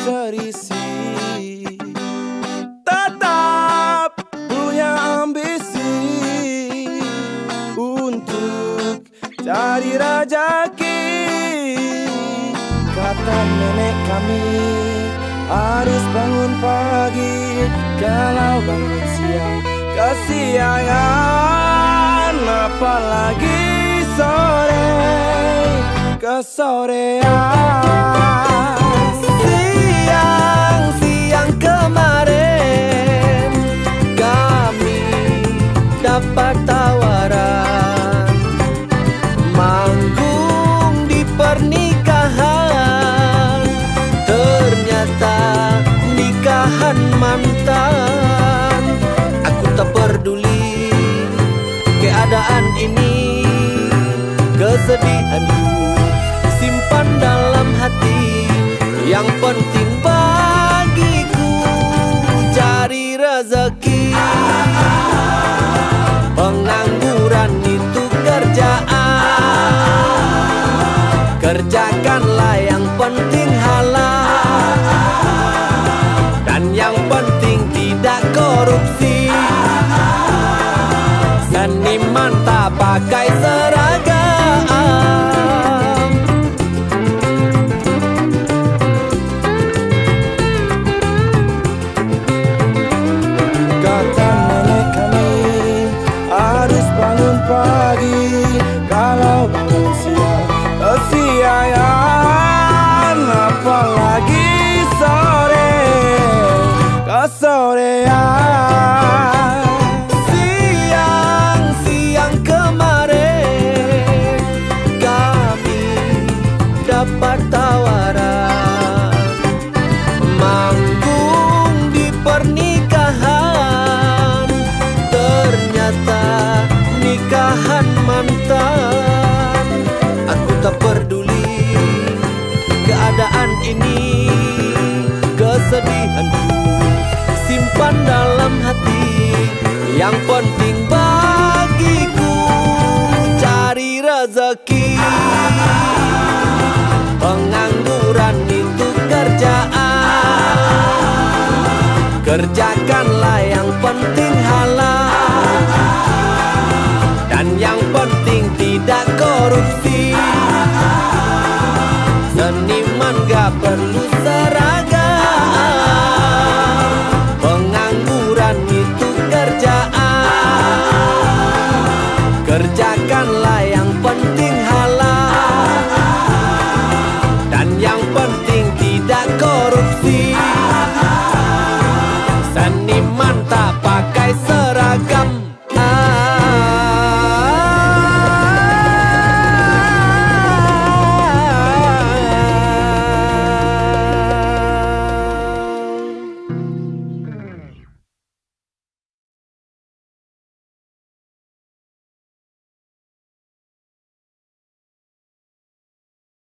terisi. Tetap punya ambisi untuk cari rezeki. Kata nenek kami harus bangun pagi, kalau bangun siang kesiangan, apalagi sore kesorean. Siang-siang kemarin kami dapat tawaran manggung di pernikahan. Ternyata nikahan mantan. Aku tak peduli keadaan ini, kesedihanku simpan dalam hati. Yang penting bagiku cari rezeki. Pengangguran itu kerjaan, kerjakanlah yang penting halal, dan yang penting tidak korupsi. Seniman tak pakai seragam. Kata nenek kami harus bangun pagi, kalau bangun siang kesiangan, apalagi sore kesorean. Siang-siang kemarin kami dapat tawaran manggung di pernikahan. Ternyata nikahan mantan. Aku tak peduli keadaan ini, kesedihanku simpan dalam hati. Yang penting bagiku cari rezeki. Pengangguran itu kerjaan, kerjakanlah yang penting halal, dan yang penting tidak korupsi. Seniman gak perlu seragam. Pengangguran itu kerjaan, kerjakanlah yang penting halal, dan yang penting tidak korupsi. Seniman tak pakai seragam.